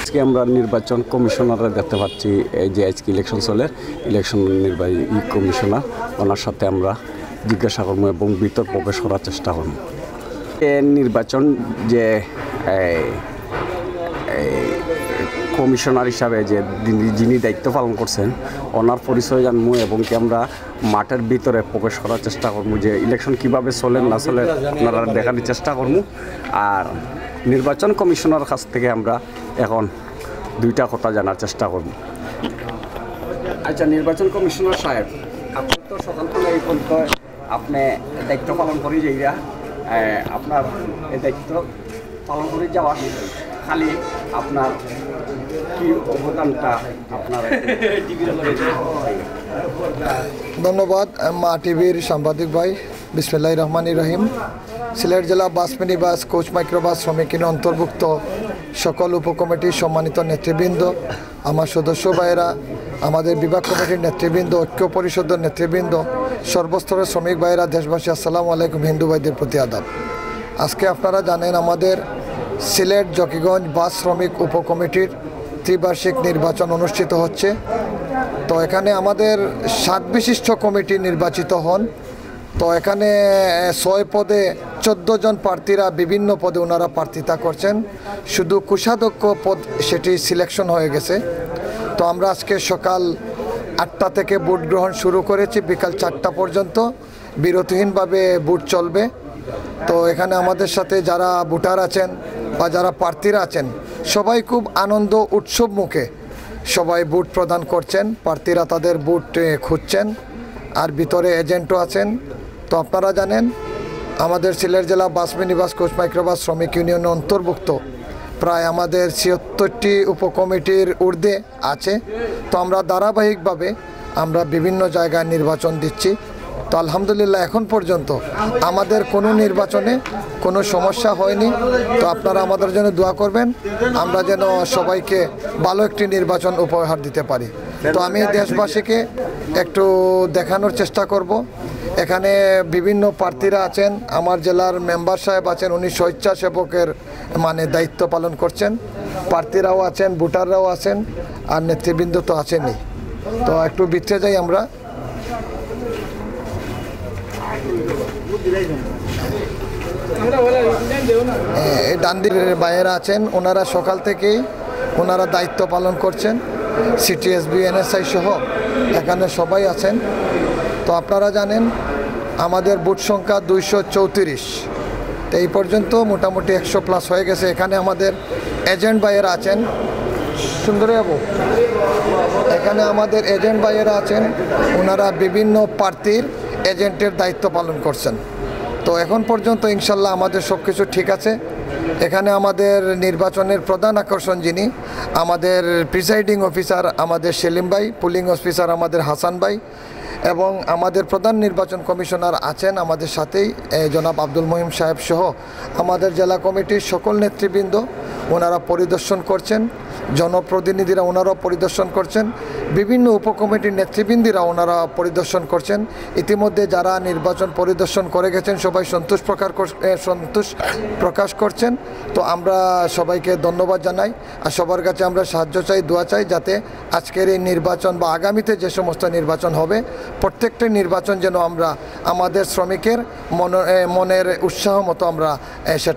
আজকে আমরা নির্বাচন কমিশনাররা দেখতে পাচ্ছি, এই যে আজকে ইলেকশন চলে, ইলেকশন নির্বাহী কমিশনার, ওনার সাথে আমরা জিজ্ঞাসা করবো এবং ভিতর প্রবেশ করার চেষ্টা করব। নির্বাচন যে কমিশনার হিসাবে যে যিনি দায়িত্ব পালন করছেন ওনার পরিচয় জানবো এবং কি আমরা মাঠের ভিতরে প্রবেশ করার চেষ্টা করবো, যে ইলেকশন কিভাবে চলে না চলে আপনারা দেখার চেষ্টা করবো। আর নির্বাচন কমিশনার কাছ থেকে আমরা এখন দুইটা কথা জানার চেষ্টা করব। আচ্ছা, নির্বাচন কমিশনার সাহেব, আপনি তো সকাল থেকে এই পর্যন্ত আপনি দায়িত্ব পালন করে যাইরা, আপনার এই দায়িত্ব পালন করে যাওয়া খালি আপনার কি অবদানটা আপনার? ধন্যবাদ মা টিভির সাংবাদিক ভাই। বিসমিল্লাহির রহমানির রহিম। সিলেট জেলা বাস মিনি বাস কোচ মাইক্রোবাস শ্রমিক ইউনিয়ন অন্তর্ভুক্ত সকল উপকমিটির সম্মানিত নেতৃবৃন্দ, আমার সদস্য ভাইয়েরা, আমাদের বিভাগ কমিটির নেতৃবৃন্দ, ঐক্য পরিষদের নেতৃবৃন্দ, সর্বস্তরের শ্রমিক ভাইয়েরা, দেশবাসী, আসসালামু আলাইকুম। হিন্দু ভাইদের প্রতি আদাব। আজকে আপনারা জানেন আমাদের সিলেট জকিগঞ্জ বাস শ্রমিক উপকমিটির ত্রিবার্ষিক নির্বাচন অনুষ্ঠিত হচ্ছে। তো এখানে আমাদের 7 বিশিষ্ট কমিটি নির্বাচিত হন। তো এখানে 6 পদে 14 জন প্রার্থীরা বিভিন্ন পদে ওনারা প্রার্থিতা করছেন। শুধু কোষাধ্যক্ষ পদ সেটি সিলেকশন হয়ে গেছে। তো আমরা আজকে সকাল 8টা থেকে ভোট গ্রহণ শুরু করেছি, বিকাল 4টা পর্যন্ত বিরতিহীনভাবে ভোট চলবে। তো এখানে আমাদের সাথে যারা ভোটার আছেন বা যারা প্রার্থীরা আছেন সবাই খুব আনন্দ উৎসব মুখে সবাই ভোট প্রদান করছেন, প্রার্থীরা তাদের ভোট খুঁজছেন, আর ভিতরে এজেন্টও আছেন। তো আপনারা জানেন আমাদের সিলেট জেলা বাস মিনি বাস কোচ মাইক্রোবাস শ্রমিক ইউনিয়নের অন্তর্ভুক্ত প্রায় আমাদের 76টি উপকমিটির ঊর্ধ্বে আছে। তো আমরা ধারাবাহিকভাবে আমরা বিভিন্ন জায়গায় নির্বাচন দিচ্ছি। তো আলহামদুলিল্লাহ এখন পর্যন্ত আমাদের কোনো নির্বাচনে কোনো সমস্যা হয়নি। তো আপনারা আমাদের জন্য দোয়া করবেন, আমরা যেন সবাইকে ভালো একটি নির্বাচন উপহার দিতে পারি। তো আমি দেশবাসীকে একটু দেখানোর চেষ্টা করব। এখানে বিভিন্ন প্রার্থীরা আছেন, আমার জেলার মেম্বার সাহেব আছেন, উনি স্বেচ্ছাসেবকের দায়িত্ব পালন করছেন। প্রার্থীরাও আছেন, ভোটাররাও আছেন, আর নেতৃবৃন্দ তো আছেনই। তো একটু ভিতরে যাই আমরা। ডান্দির বাইরে আছেন, ওনারা সকাল থেকেই ওনারা দায়িত্ব পালন করছেন। সিটিএসবি, এনএসআই সহ এখানে সবাই আছেন। তো আপনারা জানেন আমাদের ভোট সংখ্যা 234। তো এই পর্যন্ত মোটামুটি 100+ হয়ে গেছে। এখানে আমাদের এজেন্ট ভাইয়েরা আছেন, সুন্দরবাবু, এখানে আমাদের এজেন্ট ভাইয়েরা আছেন, ওনারা বিভিন্ন প্রার্থীর এজেন্টের দায়িত্ব পালন করছেন। তো এখন পর্যন্ত ইনশাল্লাহ আমাদের সব কিছু ঠিক আছে। এখানে আমাদের নির্বাচনের প্রধান আকর্ষণ যিনি, আমাদের প্রিসাইডিং অফিসার আমাদের সেলিম ভাই, পুলিং অফিসার আমাদের হাসান ভাই, এবং আমাদের প্রধান নির্বাচন কমিশনার আছেন আমাদের সাথেই জনাব আব্দুল মহিম সাহেব সহ আমাদের জেলা কমিটির সকল নেতৃবৃন্দ ওনারা পরিদর্শন করছেন। জনপ্রতিনিধিরা ওনারাও পরিদর্শন করছেন, বিভিন্ন উপকমিটির নেতৃবৃন্দরা ওনারা পরিদর্শন করছেন। ইতিমধ্যে যারা নির্বাচন পরিদর্শন করে গেছেন সবাই সন্তোষ প্রকাশ করছেন। তো আমরা সবাইকে ধন্যবাদ জানাই, আর সবার কাছে আমরা সাহায্য চাই, দোয়া চাই, যাতে আজকের এই নির্বাচন বা আগামীতে যে সমস্ত নির্বাচন হবে প্রত্যেকটা নির্বাচন যেন আমরা আমাদের শ্রমিকের মনের উৎসাহ মতো আমরা সেটা